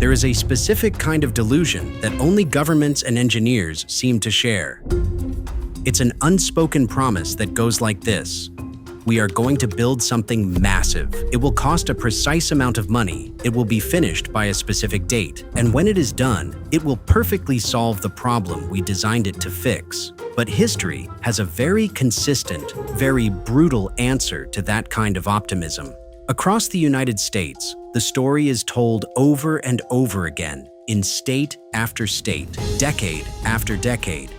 There is a specific kind of delusion that only governments and engineers seem to share. It's an unspoken promise that goes like this. We are going to build something massive. It will cost a precise amount of money. It will be finished by a specific date. And when it is done, it will perfectly solve the problem we designed it to fix. But history has a very consistent, very brutal answer to that kind of optimism. Across the United States, the story is told over and over again, in state after state, decade after decade.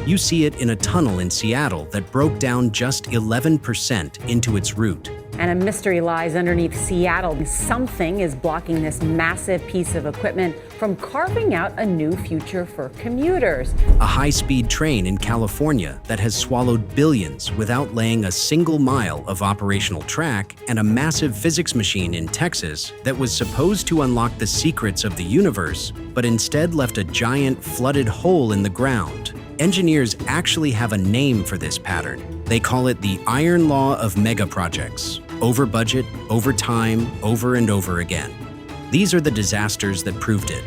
You see it in a tunnel in Seattle that broke down just 11% into its route. And a mystery lies underneath Seattle. Something is blocking this massive piece of equipment from carving out a new future for commuters. A high-speed train in California that has swallowed billions without laying a single mile of operational track, and a massive physics machine in Texas that was supposed to unlock the secrets of the universe, but instead left a giant flooded hole in the ground. Engineers actually have a name for this pattern. They call it the iron law of megaprojects. Over budget, over time, over and over again. These are the disasters that proved it.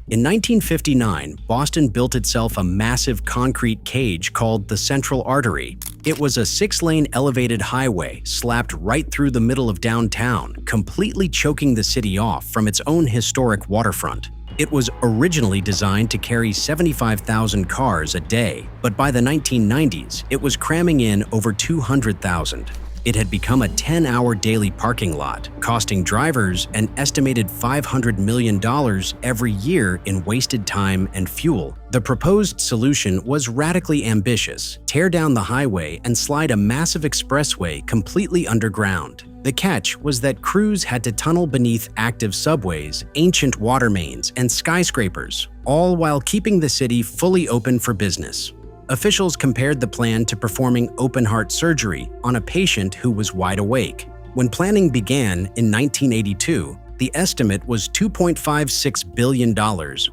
In 1959, Boston built itself a massive concrete cage called the Central Artery. It was a 6-lane elevated highway slapped right through the middle of downtown, completely choking the city off from its own historic waterfront. It was originally designed to carry 75,000 cars a day, but by the 1990s, it was cramming in over 200,000. It had become a 10-hour daily parking lot, costing drivers an estimated $500 million every year in wasted time and fuel. The proposed solution was radically ambitious: tear down the highway and slide a massive expressway completely underground. The catch was that crews had to tunnel beneath active subways, ancient water mains, and skyscrapers, all while keeping the city fully open for business. Officials compared the plan to performing open-heart surgery on a patient who was wide awake. When planning began in 1982, the estimate was $2.56 billion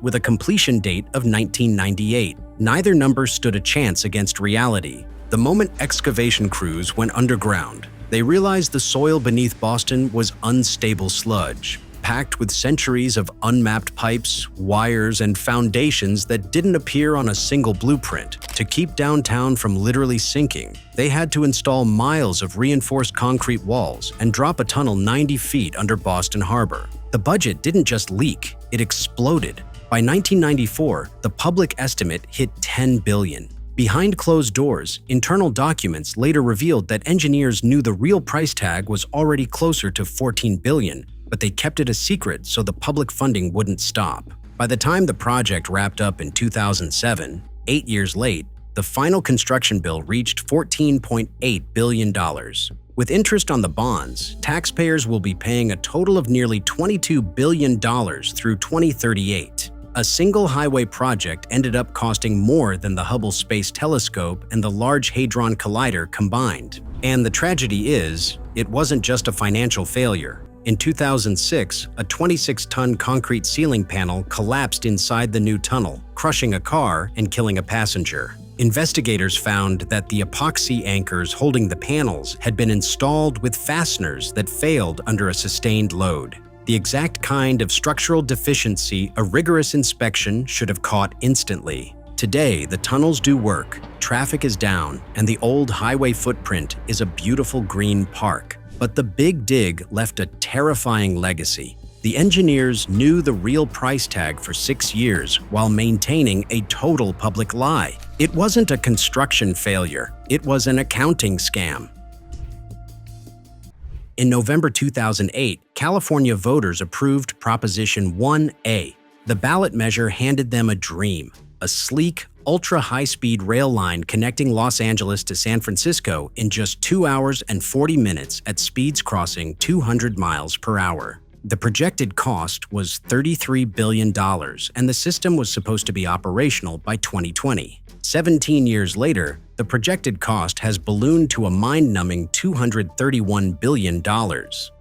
with a completion date of 1998. Neither number stood a chance against reality. The moment excavation crews went underground, they realized the soil beneath Boston was unstable sludge, packed with centuries of unmapped pipes, wires, and foundations that didn't appear on a single blueprint. To keep downtown from literally sinking, they had to install miles of reinforced concrete walls and drop a tunnel 90 feet under Boston Harbor. The budget didn't just leak, it exploded. By 1994, the public estimate hit $10 billion. Behind closed doors, internal documents later revealed that engineers knew the real price tag was already closer to $14 billion, but they kept it a secret so the public funding wouldn't stop. By the time the project wrapped up in 2007, 8 years late, the final construction bill reached $14.8 billion. With interest on the bonds, taxpayers will be paying a total of nearly $22 billion through 2038. A single highway project ended up costing more than the Hubble Space Telescope and the Large Hadron Collider combined. And the tragedy is, it wasn't just a financial failure. In 2006, a 26-ton concrete ceiling panel collapsed inside the new tunnel, crushing a car and killing a passenger. Investigators found that the epoxy anchors holding the panels had been installed with fasteners that failed under a sustained load. The exact kind of structural deficiency a rigorous inspection should have caught instantly. Today, the tunnels do work, traffic is down, and the old highway footprint is a beautiful green park. But the big dig left a terrifying legacy. The engineers knew the real price tag for 6 years while maintaining a total public lie. It wasn't a construction failure, it was an accounting scam. In November 2008, California voters approved Proposition 1A. The ballot measure handed them a dream: a sleek, ultra-high-speed rail line connecting Los Angeles to San Francisco in just 2 hours and 40 minutes at speeds crossing 200 miles per hour. The projected cost was $33 billion, and the system was supposed to be operational by 2020. 17 years later, the projected cost has ballooned to a mind-numbing $231 billion.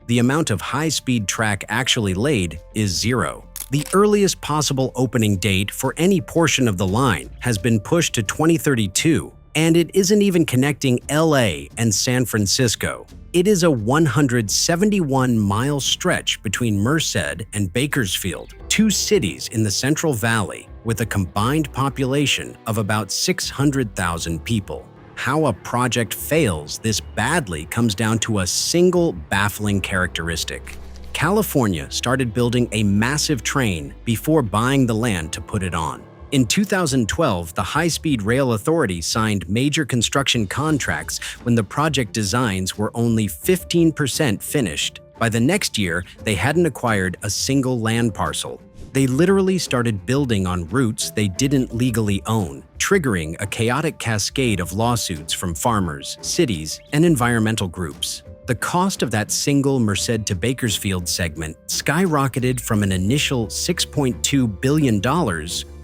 The amount of high-speed track actually laid is zero. The earliest possible opening date for any portion of the line has been pushed to 2032, And it isn't even connecting LA and San Francisco. It is a 171-mile stretch between Merced and Bakersfield, two cities in the Central Valley with a combined population of about 600,000 people. How a project fails this badly comes down to a single baffling characteristic. California started building a massive train before buying the land to put it on. In 2012, the High-Speed Rail Authority signed major construction contracts when the project designs were only 15% finished. By the next year, they hadn't acquired a single land parcel. They literally started building on routes they didn't legally own, triggering a chaotic cascade of lawsuits from farmers, cities, and environmental groups. The cost of that single Merced to Bakersfield segment skyrocketed from an initial $6.2 billion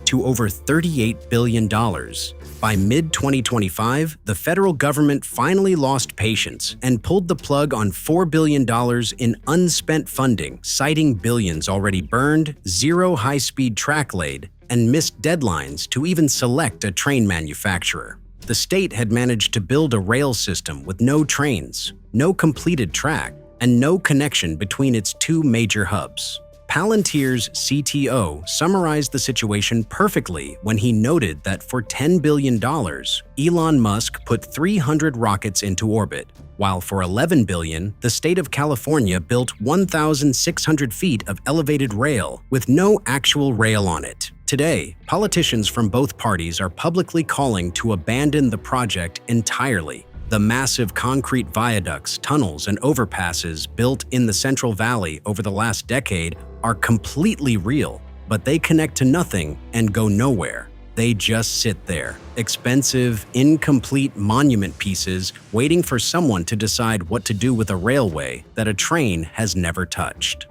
to over $38 billion. By mid-2025, the federal government finally lost patience and pulled the plug on $4 billion in unspent funding, citing billions already burned, zero high-speed track laid, and missed deadlines to even select a train manufacturer. The state had managed to build a rail system with no trains, no completed track, and no connection between its two major hubs. Palantir's CTO summarized the situation perfectly when he noted that for $10 billion, Elon Musk put 300 rockets into orbit, while for $11 billion, the state of California built 1,600 feet of elevated rail with no actual rail on it. Today, politicians from both parties are publicly calling to abandon the project entirely. The massive concrete viaducts, tunnels, and overpasses built in the Central Valley over the last decade are completely real, but they connect to nothing and go nowhere. They just sit there, expensive, incomplete monument pieces waiting for someone to decide what to do with a railway that a train has never touched.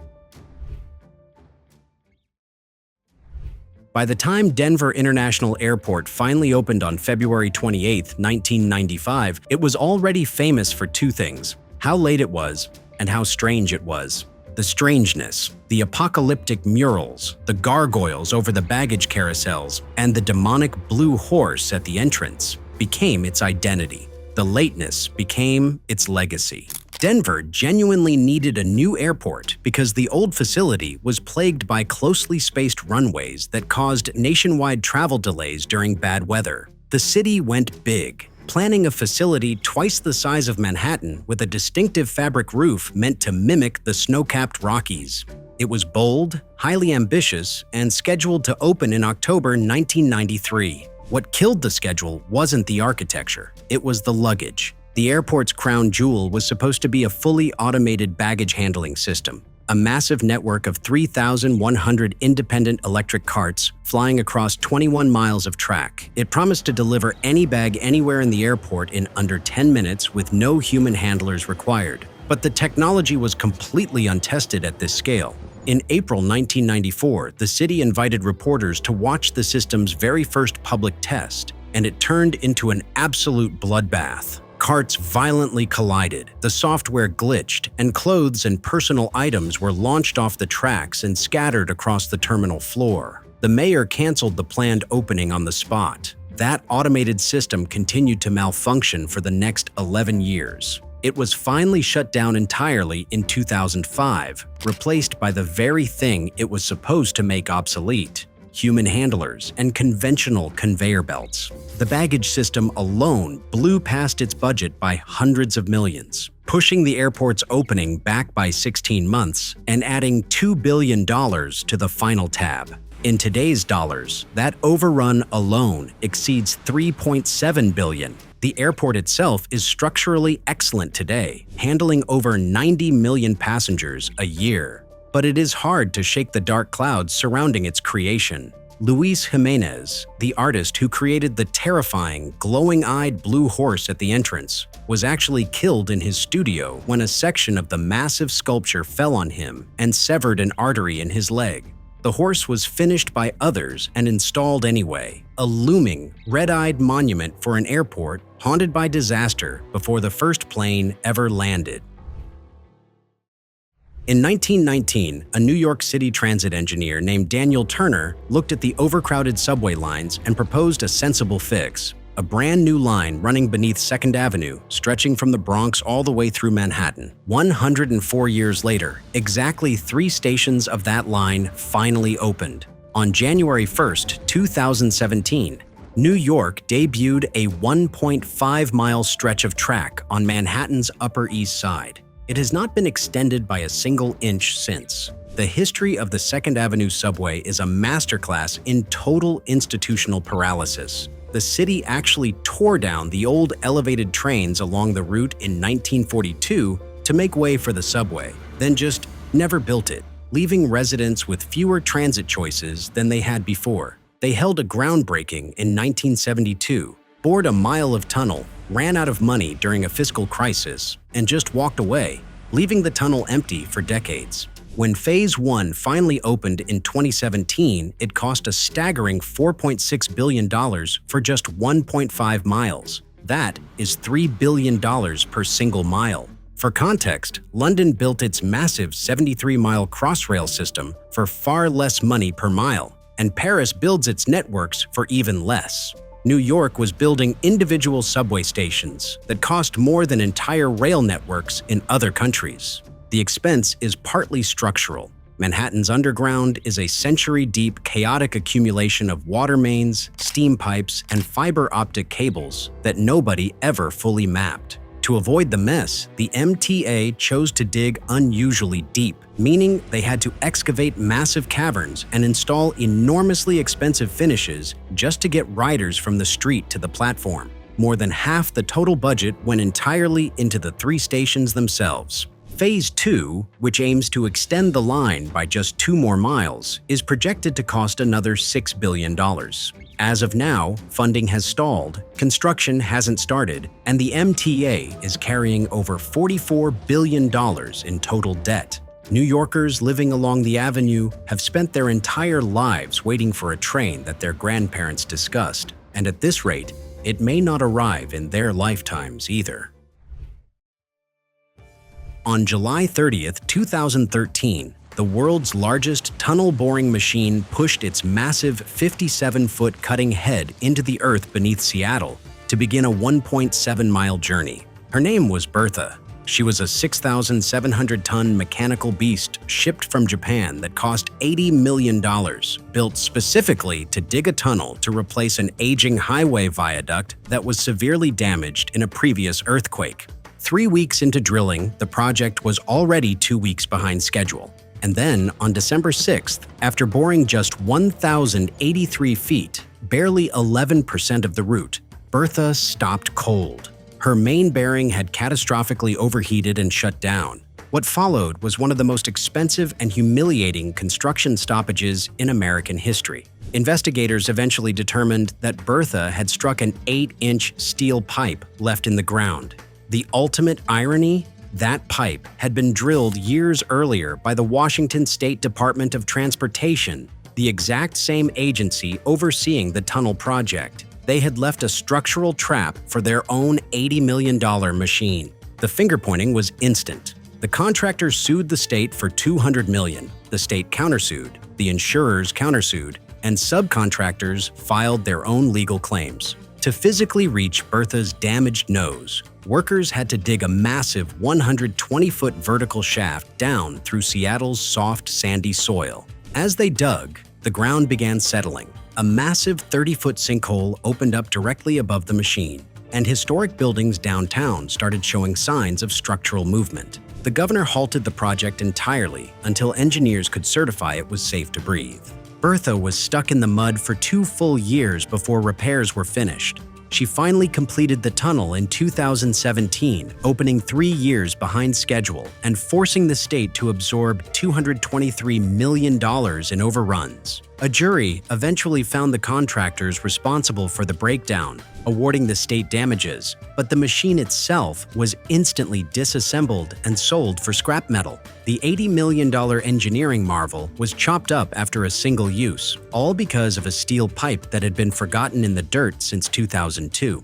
By the time Denver International Airport finally opened on February 28, 1995, it was already famous for two things: how late it was and how strange it was. The strangeness, the apocalyptic murals, the gargoyles over the baggage carousels, and the demonic blue horse at the entrance became its identity. The lateness became its legacy. Denver genuinely needed a new airport because the old facility was plagued by closely spaced runways that caused nationwide travel delays during bad weather. The city went big, planning a facility twice the size of Manhattan with a distinctive fabric roof meant to mimic the snow-capped Rockies. It was bold, highly ambitious, and scheduled to open in October 1993. What killed the schedule wasn't the architecture, it was the luggage. The airport's crown jewel was supposed to be a fully automated baggage handling system, a massive network of 3,100 independent electric carts flying across 21 miles of track. It promised to deliver any bag anywhere in the airport in under 10 minutes with no human handlers required. But the technology was completely untested at this scale. In April 1994, the city invited reporters to watch the system's very first public test, and it turned into an absolute bloodbath. Carts violently collided, the software glitched, and clothes and personal items were launched off the tracks and scattered across the terminal floor. The mayor canceled the planned opening on the spot. That automated system continued to malfunction for the next 11 years. It was finally shut down entirely in 2005, replaced by the very thing it was supposed to make obsolete: human handlers and conventional conveyor belts. The baggage system alone blew past its budget by hundreds of millions, pushing the airport's opening back by 16 months and adding $2 billion to the final tab. In today's dollars, that overrun alone exceeds $3.7 billion. The airport itself is structurally excellent today, handling over 90 million passengers a year. But it is hard to shake the dark clouds surrounding its creation. Luis Jimenez, the artist who created the terrifying, glowing-eyed blue horse at the entrance, was actually killed in his studio when a section of the massive sculpture fell on him and severed an artery in his leg. The horse was finished by others and installed anyway, a looming, red-eyed monument for an airport haunted by disaster before the first plane ever landed. In 1919, a New York City transit engineer named Daniel Turner looked at the overcrowded subway lines and proposed a sensible fix: a brand new line running beneath 2nd Avenue, stretching from the Bronx all the way through Manhattan. 104 years later, exactly 3 stations of that line finally opened. On January 1st, 2017, New York debuted a 1.5-mile stretch of track on Manhattan's Upper East Side. It has not been extended by a single inch since. The history of the 2nd Avenue Subway is a masterclass in total institutional paralysis. The city actually tore down the old elevated trains along the route in 1942 to make way for the subway, then just never built it, leaving residents with fewer transit choices than they had before. They held a groundbreaking in 1972, bored a mile of tunnel, ran out of money during a fiscal crisis, and just walked away, leaving the tunnel empty for decades. When Phase 1 finally opened in 2017, it cost a staggering $4.6 billion for just 1.5 miles. That is $3 billion per single mile. For context, London built its massive 73-mile Crossrail system for far less money per mile, and Paris builds its networks for even less. New York was building individual subway stations that cost more than entire rail networks in other countries. The expense is partly structural. Manhattan's underground is a century-deep, chaotic accumulation of water mains, steam pipes, and fiber optic cables that nobody ever fully mapped. To avoid the mess, the MTA chose to dig unusually deep, meaning they had to excavate massive caverns and install enormously expensive finishes just to get riders from the street to the platform. More than half the total budget went entirely into the 3 stations themselves. Phase 2, which aims to extend the line by just 2 more miles, is projected to cost another $6 billion. As of now, funding has stalled, construction hasn't started, and the MTA is carrying over $44 billion in total debt. New Yorkers living along the avenue have spent their entire lives waiting for a train that their grandparents discussed, and at this rate, it may not arrive in their lifetimes either. On July 30, 2013, the world's largest tunnel boring machine pushed its massive 57-foot cutting head into the earth beneath Seattle to begin a 1.7-mile journey. Her name was Bertha. She was a 6,700-ton mechanical beast shipped from Japan that cost $80 million, built specifically to dig a tunnel to replace an aging highway viaduct that was severely damaged in a previous earthquake. 3 weeks into drilling, the project was already 2 weeks behind schedule. And then, on December 6th, after boring just 1,083 feet, barely 11% of the route, Bertha stopped cold. Her main bearing had catastrophically overheated and shut down. What followed was one of the most expensive and humiliating construction stoppages in American history. Investigators eventually determined that Bertha had struck an 8-inch steel pipe left in the ground. The ultimate irony? That pipe had been drilled years earlier by the Washington State Department of Transportation, the exact same agency overseeing the tunnel project. They had left a structural trap for their own $80 million machine. The finger-pointing was instant. The contractors sued the state for $200 million. The state countersued, the insurers countersued, and subcontractors filed their own legal claims. To physically reach Bertha's damaged nose, workers had to dig a massive 120-foot vertical shaft down through Seattle's soft, sandy soil. As they dug, the ground began settling. A massive 30-foot sinkhole opened up directly above the machine, and historic buildings downtown started showing signs of structural movement. The governor halted the project entirely until engineers could certify it was safe to breathe. Bertha was stuck in the mud for 2 full years before repairs were finished. She finally completed the tunnel in 2017, opening 3 years behind schedule and forcing the state to absorb $223 million in overruns. A jury eventually found the contractors responsible for the breakdown, awarding the state damages, but the machine itself was instantly disassembled and sold for scrap metal. The $80 million engineering marvel was chopped up after a single use, all because of a steel pipe that had been forgotten in the dirt since 2002.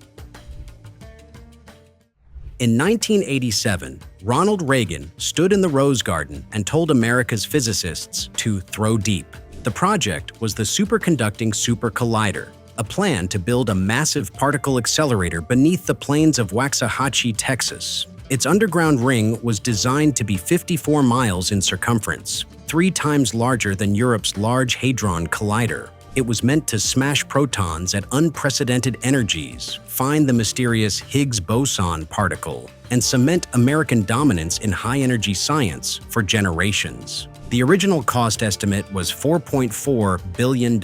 In 1987, Ronald Reagan stood in the Rose Garden and told America's physicists to throw deep. The project was the Superconducting Super Collider, a plan to build a massive particle accelerator beneath the plains of Waxahachie, Texas. Its underground ring was designed to be 54 miles in circumference, 3 times larger than Europe's Large Hadron Collider. It was meant to smash protons at unprecedented energies, find the mysterious Higgs boson particle, and cement American dominance in high-energy science for generations. The original cost estimate was $4.4 billion.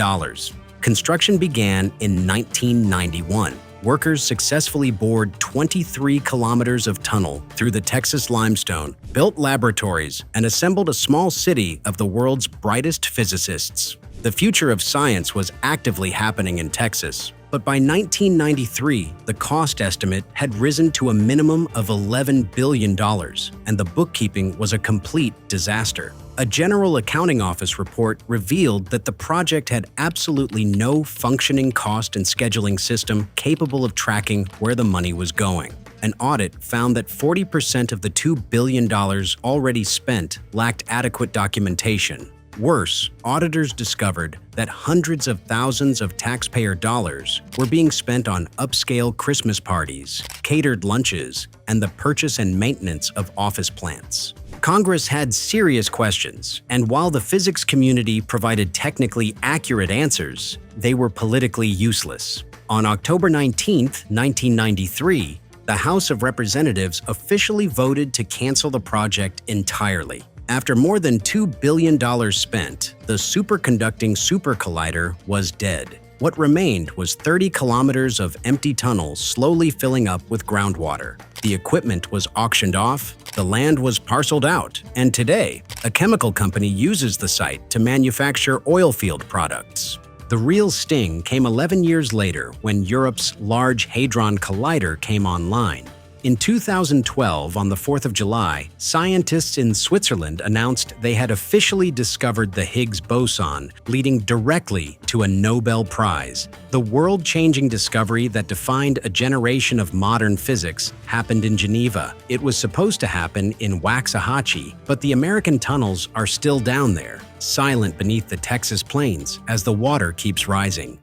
Construction began in 1991. Workers successfully bored 23 kilometers of tunnel through the Texas limestone, built laboratories, and assembled a small city of the world's brightest physicists. The future of science was actively happening in Texas, but by 1993, the cost estimate had risen to a minimum of $11 billion, and the bookkeeping was a complete disaster. A General Accounting Office report revealed that the project had absolutely no functioning cost and scheduling system capable of tracking where the money was going. An audit found that 40% of the $2 billion already spent lacked adequate documentation. Worse, auditors discovered that hundreds of thousands of taxpayer dollars were being spent on upscale Christmas parties, catered lunches, and the purchase and maintenance of office plants. Congress had serious questions, and while the physics community provided technically accurate answers, they were politically useless. On October 19, 1993, the House of Representatives officially voted to cancel the project entirely. After more than $2 billion spent, the superconducting super collider was dead. What remained was 30 kilometers of empty tunnels slowly filling up with groundwater. The equipment was auctioned off, the land was parceled out, and today, a chemical company uses the site to manufacture oil field products. The real sting came 11 years later when Europe's Large Hadron Collider came online. In 2012, on the 4th of July, scientists in Switzerland announced they had officially discovered the Higgs boson, leading directly to a Nobel Prize. The world-changing discovery that defined a generation of modern physics happened in Geneva. It was supposed to happen in Waxahachie, but the American tunnels are still down there, silent beneath the Texas plains as the water keeps rising.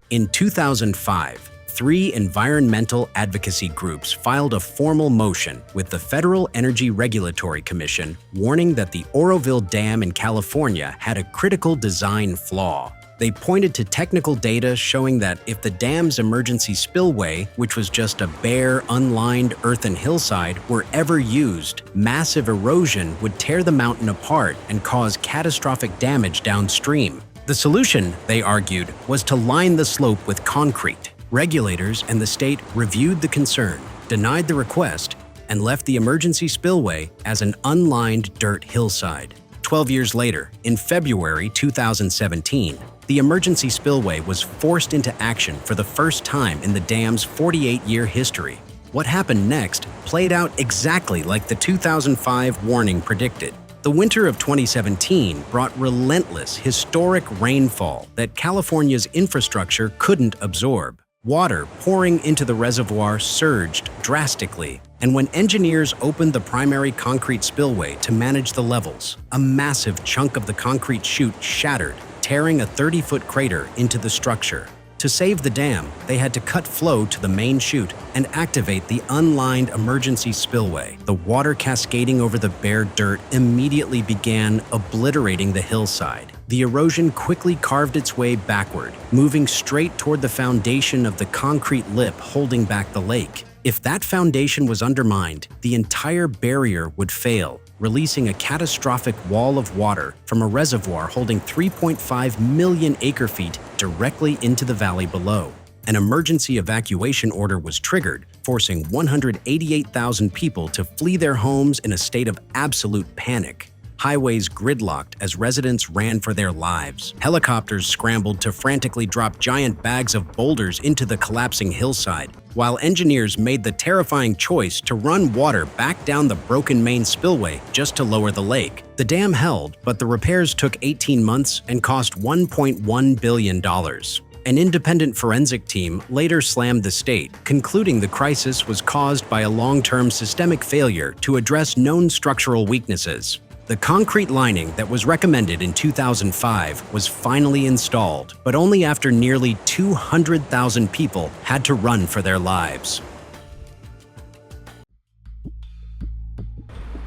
In 2005, 3 environmental advocacy groups filed a formal motion with the Federal Energy Regulatory Commission warning that the Oroville Dam in California had a critical design flaw. They pointed to technical data showing that if the dam's emergency spillway, which was just a bare, unlined earthen hillside, were ever used, massive erosion would tear the mountain apart and cause catastrophic damage downstream. The solution, they argued, was to line the slope with concrete. Regulators and the state reviewed the concern, denied the request, and left the emergency spillway as an unlined dirt hillside. 12 years later, in February 2017, the emergency spillway was forced into action for the first time in the dam's 48-year history. What happened next played out exactly like the 2005 warning predicted. The winter of 2017 brought relentless, historic rainfall that California's infrastructure couldn't absorb. Water pouring into the reservoir surged drastically, and when engineers opened the primary concrete spillway to manage the levels, a massive chunk of the concrete chute shattered, tearing a 30-foot crater into the structure. To save the dam, they had to cut flow to the main chute and activate the unlined emergency spillway. The water cascading over the bare dirt immediately began obliterating the hillside. The erosion quickly carved its way backward, moving straight toward the foundation of the concrete lip holding back the lake. If that foundation was undermined, the entire barrier would fail, releasing a catastrophic wall of water from a reservoir holding 3.5 million acre-feet directly into the valley below. An emergency evacuation order was triggered, forcing 188,000 people to flee their homes in a state of absolute panic. Highways gridlocked as residents ran for their lives. Helicopters scrambled to frantically drop giant bags of boulders into the collapsing hillside, while engineers made the terrifying choice to run water back down the broken main spillway just to lower the lake. The dam held, but the repairs took 18 months and cost $1.1 billion. An independent forensic team later slammed the state, concluding the crisis was caused by a long-term systemic failure to address known structural weaknesses. The concrete lining that was recommended in 2005 was finally installed, but only after nearly 200,000 people had to run for their lives.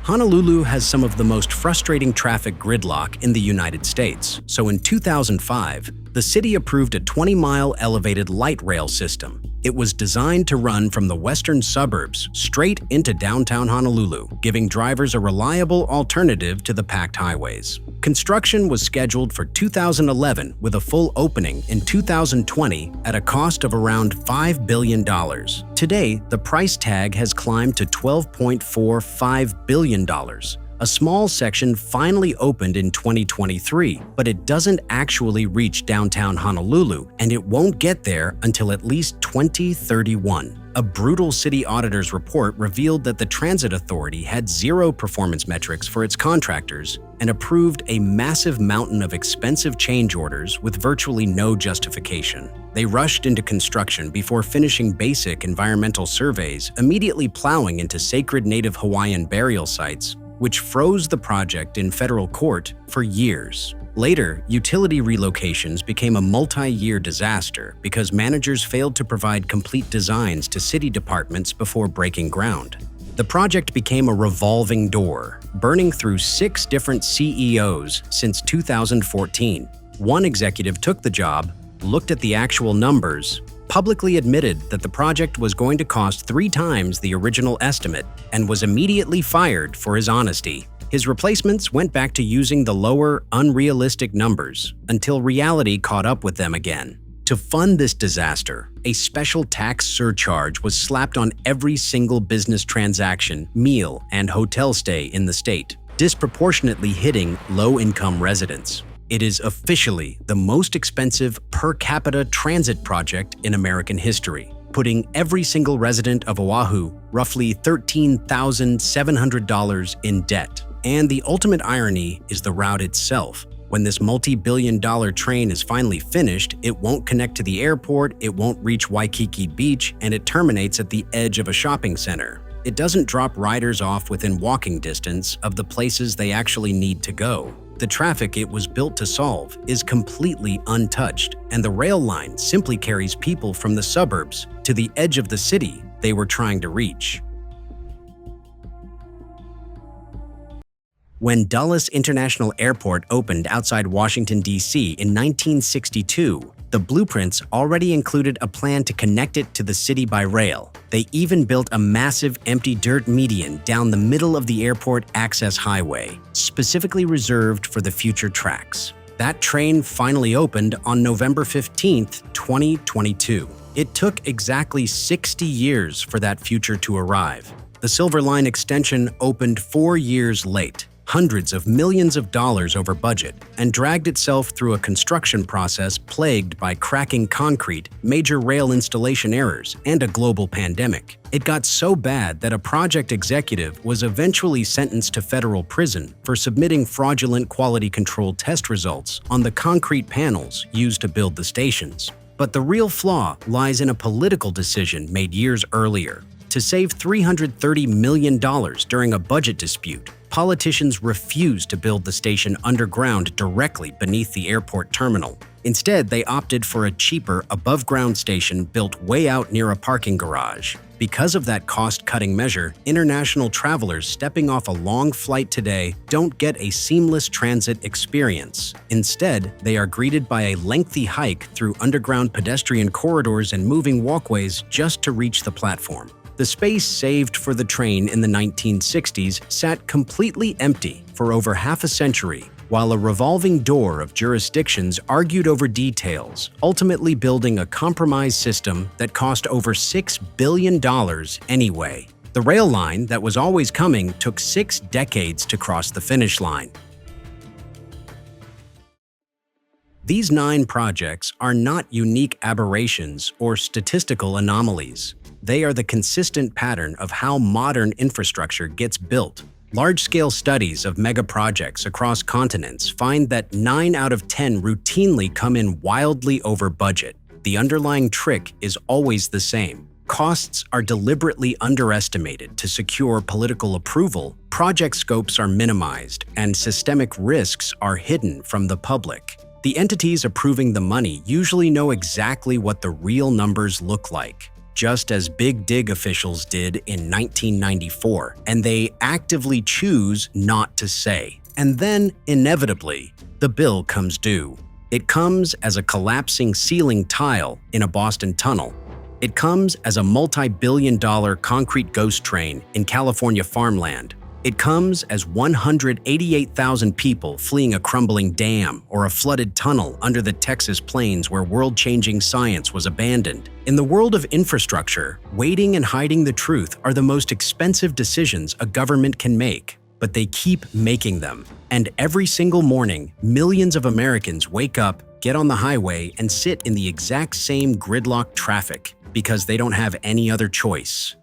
Honolulu has some of the most frustrating traffic gridlock in the United States, so in 2005, the city approved a 20-mile elevated light rail system. It was designed to run from the western suburbs straight into downtown Honolulu, giving drivers a reliable alternative to the packed highways. Construction was scheduled for 2011 with a full opening in 2020 at a cost of around $5 billion. Today, the price tag has climbed to $12.45 billion. A small section finally opened in 2023, but it doesn't actually reach downtown Honolulu, and it won't get there until at least 2031. A brutal city auditor's report revealed that the Transit Authority had zero performance metrics for its contractors and approved a massive mountain of expensive change orders with virtually no justification. They rushed into construction before finishing basic environmental surveys, immediately plowing into sacred native Hawaiian burial sites, which froze the project in federal court for years. Later, utility relocations became a multi-year disaster because managers failed to provide complete designs to city departments before breaking ground. The project became a revolving door, burning through 6 different CEOs since 2014. One executive took the job, looked at the actual numbers, publicly admitted that the project was going to cost 3 times the original estimate, and was immediately fired for his honesty. His replacements went back to using the lower, unrealistic numbers until reality caught up with them again. To fund this disaster, a special tax surcharge was slapped on every single business transaction, meal, and hotel stay in the state, disproportionately hitting low-income residents. It is officially the most expensive per capita transit project in American history, putting every single resident of Oahu roughly $13,700 in debt. And the ultimate irony is the route itself. When this multi-billion-dollar train is finally finished, it won't connect to the airport, it won't reach Waikiki Beach, and it terminates at the edge of a shopping center. It doesn't drop riders off within walking distance of the places they actually need to go. The traffic it was built to solve is completely untouched, and the rail line simply carries people from the suburbs to the edge of the city they were trying to reach. When Dulles International Airport opened outside Washington, D.C. in 1962, the blueprints already included a plan to connect it to the city by rail. They even built a massive empty dirt median down the middle of the airport access highway, specifically reserved for the future tracks. That train finally opened on November 15, 2022. It took exactly 60 years for that future to arrive. The Silver Line extension opened 4 years late, hundreds of millions of dollars over budget, and dragged itself through a construction process plagued by cracking concrete, major rail installation errors, and a global pandemic. It got so bad that a project executive was eventually sentenced to federal prison for submitting fraudulent quality control test results on the concrete panels used to build the stations. But the real flaw lies in a political decision made years earlier. To save $330 million during a budget dispute, politicians refused to build the station underground directly beneath the airport terminal. Instead, they opted for a cheaper, above-ground station built way out near a parking garage. Because of that cost-cutting measure, international travelers stepping off a long flight today don't get a seamless transit experience. Instead, they are greeted by a lengthy hike through underground pedestrian corridors and moving walkways just to reach the platform. The space saved for the train in the 1960s sat completely empty for over half a century, while a revolving door of jurisdictions argued over details, ultimately building a compromise system that cost over $6 billion anyway. The rail line that was always coming took 6 decades to cross the finish line. These 9 projects are not unique aberrations or statistical anomalies. They are the consistent pattern of how modern infrastructure gets built. Large-scale studies of megaprojects across continents find that 9 out of 10 routinely come in wildly over budget. The underlying trick is always the same: costs are deliberately underestimated to secure political approval, project scopes are minimized, and systemic risks are hidden from the public. The entities approving the money usually know exactly what the real numbers look like, just as Big Dig officials did in 1994, and they actively choose not to say. And then, inevitably, the bill comes due. It comes as a collapsing ceiling tile in a Boston tunnel. It comes as a multi-billion-dollar concrete ghost train in California farmland. It comes as 188,000 people fleeing a crumbling dam or a flooded tunnel under the Texas plains where world-changing science was abandoned. In the world of infrastructure, waiting and hiding the truth are the most expensive decisions a government can make, but they keep making them. And every single morning, millions of Americans wake up, get on the highway, and sit in the exact same gridlocked traffic because they don't have any other choice.